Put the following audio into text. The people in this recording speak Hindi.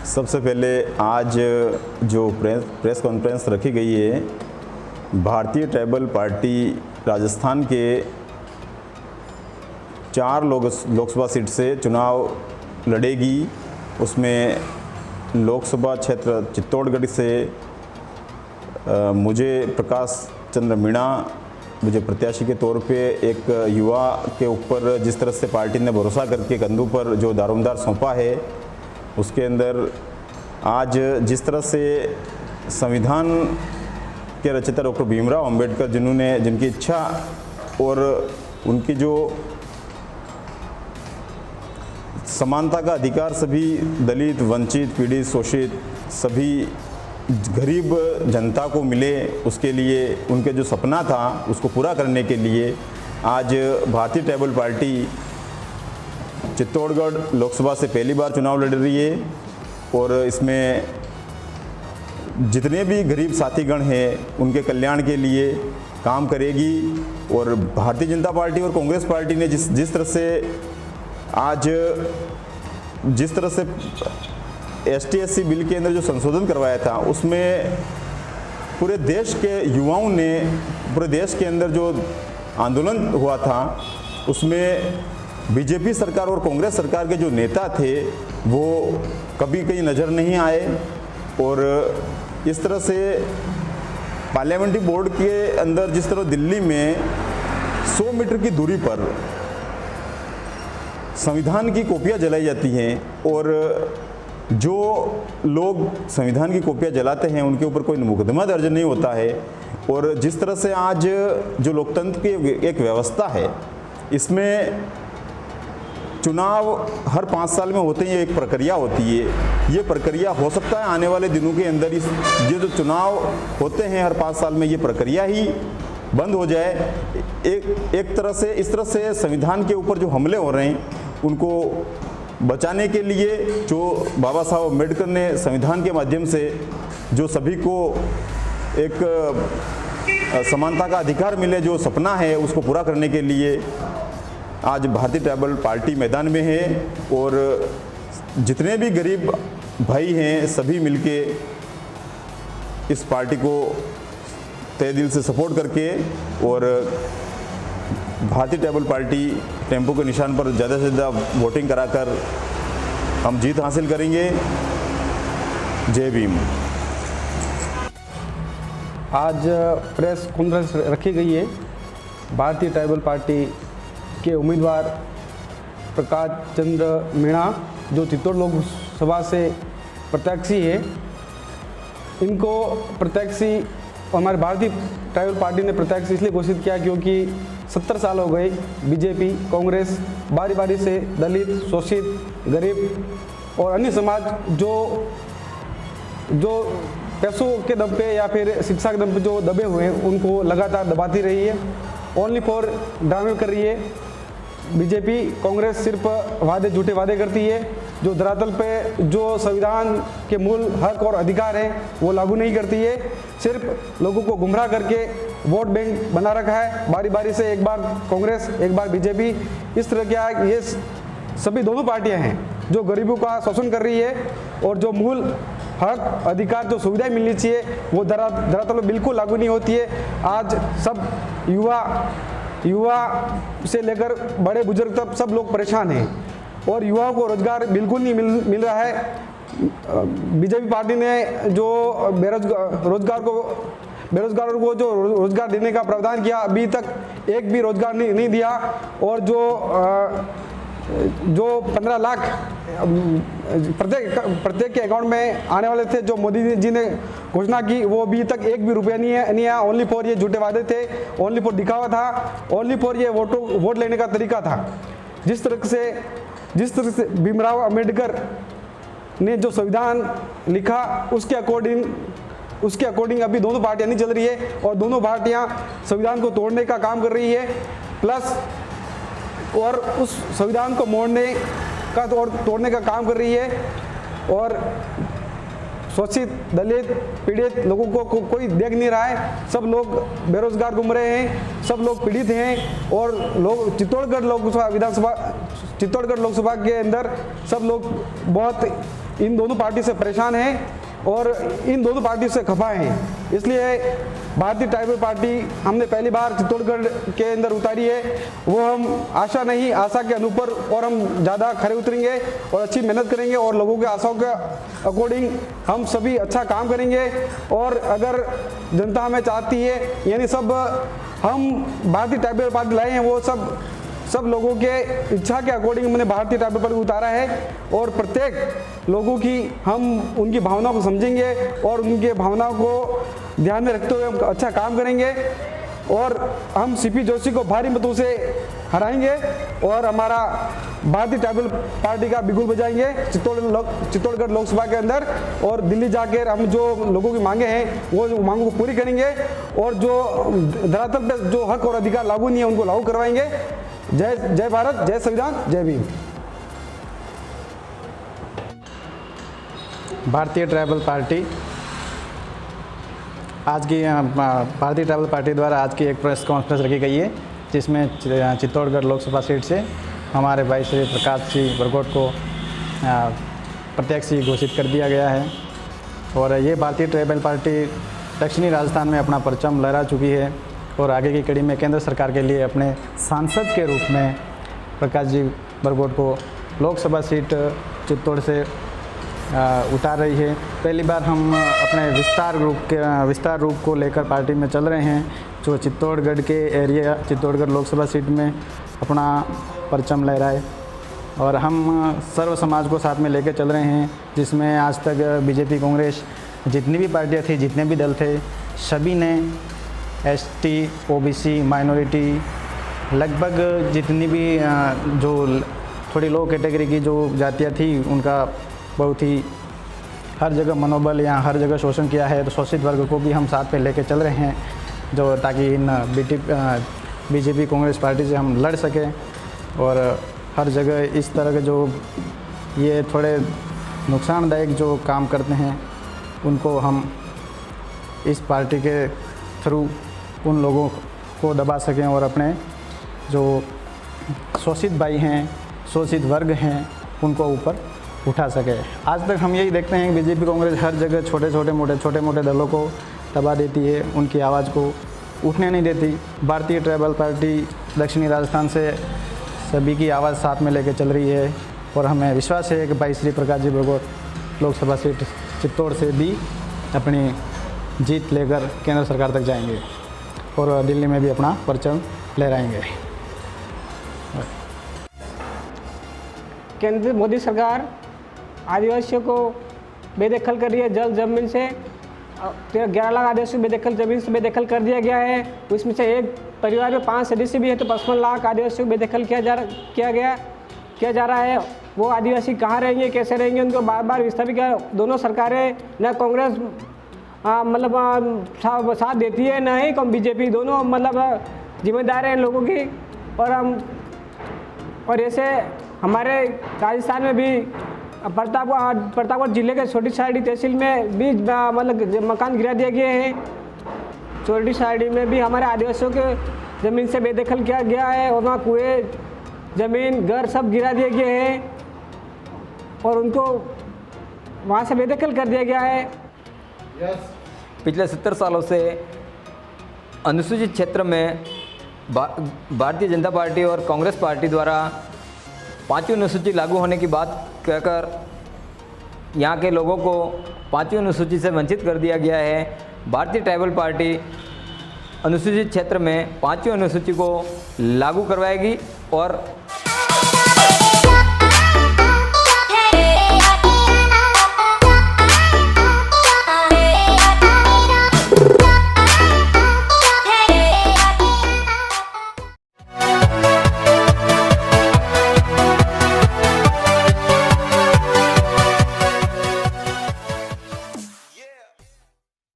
सबसे पहले आज जो प्रेस कॉन्फ्रेंस रखी गई है, भारतीय ट्राइबल पार्टी राजस्थान के 4 लोकसभा सीट से चुनाव लड़ेगी। उसमें लोकसभा क्षेत्र चित्तौड़गढ़ से मुझे प्रकाश चंद्र मीणा मुझे प्रत्याशी के तौर पे एक युवा के ऊपर जिस तरह से पार्टी ने भरोसा करके कंधों पर जो दारोमदार सौंपा है, उसके अंदर आज जिस तरह से संविधान के रचयिता डॉक्टर भीमराव अंबेडकर जिनकी इच्छा और उनकी जो समानता का अधिकार सभी दलित, वंचित, पीड़ित, शोषित सभी गरीब जनता को मिले, उसके लिए उनके जो सपना था उसको पूरा करने के लिए आज भारतीय ट्राइबल पार्टी चित्तौड़गढ़ लोकसभा से पहली बार चुनाव लड़ रही है। और इसमें जितने भी गरीब साथीगण हैं उनके कल्याण के लिए काम करेगी। और भारतीय जनता पार्टी और कांग्रेस पार्टी ने जिस तरह से ST/SC बिल के अंदर जो संशोधन करवाया था, उसमें पूरे देश के युवाओं ने पूरे देश के अंदर जो आंदोलन हुआ था, उसमें बीजेपी सरकार और कांग्रेस सरकार के जो नेता थे वो कभी कहीं नज़र नहीं आए। और इस तरह से पार्लियामेंट्री बोर्ड के अंदर जिस तरह दिल्ली में 100 मीटर की दूरी पर संविधान की कॉपियाँ जलाई जाती हैं और जो लोग संविधान की कॉपियाँ जलाते हैं उनके ऊपर कोई मुकदमा दर्ज नहीं होता है। और जिस तरह से आज जो लोकतंत्र की एक व्यवस्था है, इसमें चुनाव हर 5 साल में होते हैं, ये एक प्रक्रिया होती है। ये प्रक्रिया हो सकता है आने वाले दिनों के अंदर ये जो चुनाव होते हैं हर 5 साल में, ये प्रक्रिया ही बंद हो जाए। एक तरह से इस तरह से संविधान के ऊपर जो हमले हो रहे हैं उनको बचाने के लिए जो बाबा साहब अम्बेडकर ने संविधान के माध्यम से जो सभी को एक समानता का अधिकार मिले, जो सपना है उसको पूरा करने के लिए आज भारतीय ट्राइबल पार्टी मैदान में है। और जितने भी गरीब भाई हैं सभी मिलके इस पार्टी को तहे दिल से सपोर्ट करके और भारतीय ट्राइबल पार्टी टेम्पो के निशान पर ज़्यादा से ज़्यादा वोटिंग कराकर हम जीत हासिल करेंगे। जय भीम। आज प्रेस कॉन्फ्रेंस रखी गई है। भारतीय ट्राइबल पार्टी के उम्मीदवार प्रकाश चंद्र मीणा जो चित्तौड़ लोकसभा से प्रत्याशी है, इनको प्रत्याशी हमारे भारतीय ट्राइबल पार्टी ने प्रत्याशी इसलिए घोषित किया क्योंकि 70 साल हो गए बीजेपी कांग्रेस बारी बारी से दलित, शोषित, गरीब और अन्य समाज जो पैसों के दम पे या फिर शिक्षा के दम पे जो दबे हुए हैं उनको लगातार दबाती रही है। ओनली फॉर ड्रामे कर रही है बीजेपी। कांग्रेस सिर्फ झूठे वादे करती है, जो धरातल पे जो संविधान के मूल हक और अधिकार हैं वो लागू नहीं करती है। सिर्फ लोगों को गुमराह करके वोट बैंक बना रखा है, बारी बारी से एक बार कांग्रेस एक बार बीजेपी। इस तरह क्या ये सभी दोनों पार्टियां हैं जो गरीबों का शोषण कर रही है और जो मूल हक अधिकार जो सुविधाएं मिलनी चाहिए वो धरातल में बिल्कुल लागू नहीं होती है। आज सब युवा से लेकर बड़े बुजुर्ग तक सब लोग परेशान हैं और युवाओं को रोजगार बिल्कुल नहीं मिल रहा है। बीजेपी पार्टी ने जो बेरोजगारों को जो रोजगार देने का प्रावधान किया, अभी तक एक भी रोजगार नहीं दिया। और जो 15 लाख प्रत्येक के अकाउंट में आने वाले थे, जो मोदी जी ने घोषणा की, वो अभी तक एक भी रुपया नहीं आया। ओनली फॉर ये झूठे वादे थे, ओनली फॉर दिखावा था, ओनली फॉर ये वोट लेने का तरीका था। जिस तरह से भीमराव अंबेडकर ने जो संविधान लिखा उसके अकॉर्डिंग अभी दोनों पार्टियां नहीं चल रही है और दोनों पार्टियां संविधान को तोड़ने का काम कर रही है, प्लस और उस संविधान को तोड़ने का काम कर रही है। और शोषित, दलित, पीड़ित लोगों को कोई देख नहीं रहा है। सब लोग बेरोजगार घूम रहे हैं, सब लोग पीड़ित हैं। और लोग चित्तौड़गढ़ लोकसभा के अंदर सब लोग बहुत इन दोनों पार्टी से परेशान हैं और इन दोनों पार्टी से खफा हैं। इसलिए भारतीय ट्राइबल पार्टी हमने पहली बार चित्तौड़गढ़ के अंदर उतारी है। वो हम आशा नहीं, आशा के अनुपर और हम ज़्यादा खरे उतरेंगे और अच्छी मेहनत करेंगे और लोगों के आशाओं के अकॉर्डिंग हम सभी अच्छा काम करेंगे। और अगर जनता हमें चाहती है, यानी सब हम भारतीय ट्राइबल पार्टी लाए हैं, वो सब लोगों के इच्छा के अकॉर्डिंग हमने भारतीय ट्राइबल पार्टी उतारा है। और प्रत्येक लोगों की हम उनकी भावनाओं को समझेंगे और उनके भावनाओं को ध्यान में रखते हुए हम अच्छा काम करेंगे और हम सीपी जोशी को भारी मतों से हराएंगे और हमारा भारतीय ट्राइबल पार्टी का बिगुल बजाएंगे चित्तौड़गढ़ लोकसभा के अंदर। और दिल्ली जाकर हम जो लोगों की मांगे हैं वो मांगों को पूरी करेंगे और जो धरातल पर जो हक और अधिकार लागू नहीं है उनको लागू करवाएंगे। जय भारत, जय संविधान, जय भीम। भारतीय ट्राइबल पार्टी आज की भारतीय ट्राइबल पार्टी द्वारा आज की एक प्रेस कॉन्फ्रेंस रखी गई है, जिसमें चित्तौड़गढ़ लोकसभा सीट से हमारे भाई श्री प्रकाश सिंह बरगोट को प्रत्याशी घोषित कर दिया गया है। और ये भारतीय ट्राइबल पार्टी दक्षिणी राजस्थान में अपना परचम लहरा चुकी है और आगे की कड़ी में केंद्र सरकार के लिए अपने सांसद के रूप में प्रकाश जी बरगोट को लोकसभा सीट चित्तौड़ से उतार रही है। पहली बार हम अपने विस्तार रूप को लेकर पार्टी में चल रहे हैं, जो चित्तौड़गढ़ के एरिया चित्तौड़गढ़ लोकसभा सीट में अपना परचम लहराए। और हम सर्व समाज को साथ में लेकर चल रहे हैं, जिसमें आज तक बीजेपी कांग्रेस जितनी भी पार्टियां थी, जितने भी दल थे, सभी ने एसटी, ओबीसी, माइनॉरिटी, लगभग जितनी भी जो थोड़ी लो कैटेगरी की जो जातियाँ थी, उनका बहुत ही हर जगह मनोबल या हर जगह शोषण किया है। तो शोषित वर्ग को भी हम साथ में लेके चल रहे हैं, जो ताकि इन बीजेपी कांग्रेस पार्टी से हम लड़ सकें। और हर जगह इस तरह के जो ये थोड़े नुकसानदायक जो काम करते हैं, उनको हम इस पार्टी के थ्रू उन लोगों को दबा सकें और अपने जो शोषित भाई हैं, शोषित वर्ग हैं, उनको ऊपर उठा सके। आज तक हम यही देखते हैं कि बीजेपी कांग्रेस हर जगह छोटे मोटे दलों को दबा देती है, उनकी आवाज़ को उठने नहीं देती। भारतीय ट्राइबल पार्टी दक्षिणी राजस्थान से सभी की आवाज़ साथ में लेकर चल रही है और हमें विश्वास है कि भाई श्री प्रकाश जी बरगोट लोकसभा सीट चित्तौड़ से भी अपनी जीत लेकर केंद्र सरकार तक जाएंगे और दिल्ली में भी अपना परचम लहराएंगे। केंद्र मोदी सरकार आदिवासियों को बेदखल कर रही है। जल जमीन से 11 लाख आदिवासी बेदखल जमीन से बेदखल कर दिया गया है। उसमें से एक परिवार में 5 सदस्य भी है, तो 55 लाख आदिवासियों को बेदखल किया जा रहा है। वो आदिवासी कहाँ रहेंगे, कैसे रहेंगे, उनको बार बार विस्थापित किया। दोनों सरकारें, न कांग्रेस मतलब साथ देती है, न ही बीजेपी, दोनों मतलब जिम्मेदार हैं लोगों की। और ऐसे हमारे राजस्थान में भी प्रतापगढ़ जिले के छोटी साड़ी तहसील में भी मतलब मकान गिरा दिए गए हैं। छोटी साड़ी में भी हमारे आदिवासियों के ज़मीन से बेदखल किया गया है और वहाँ कुएं, ज़मीन, घर सब गिरा दिए गए हैं और उनको वहाँ से बेदखल कर दिया गया है। पिछले 70 सालों से अनुसूचित क्षेत्र में भारतीय जनता पार्टी और कांग्रेस पार्टी द्वारा 5वीं अनुसूची लागू होने की बात कहकर यहाँ के लोगों को 5वीं अनुसूची से वंचित कर दिया गया है। भारतीय ट्राइबल पार्टी अनुसूचित क्षेत्र में 5वीं अनुसूची को लागू करवाएगी और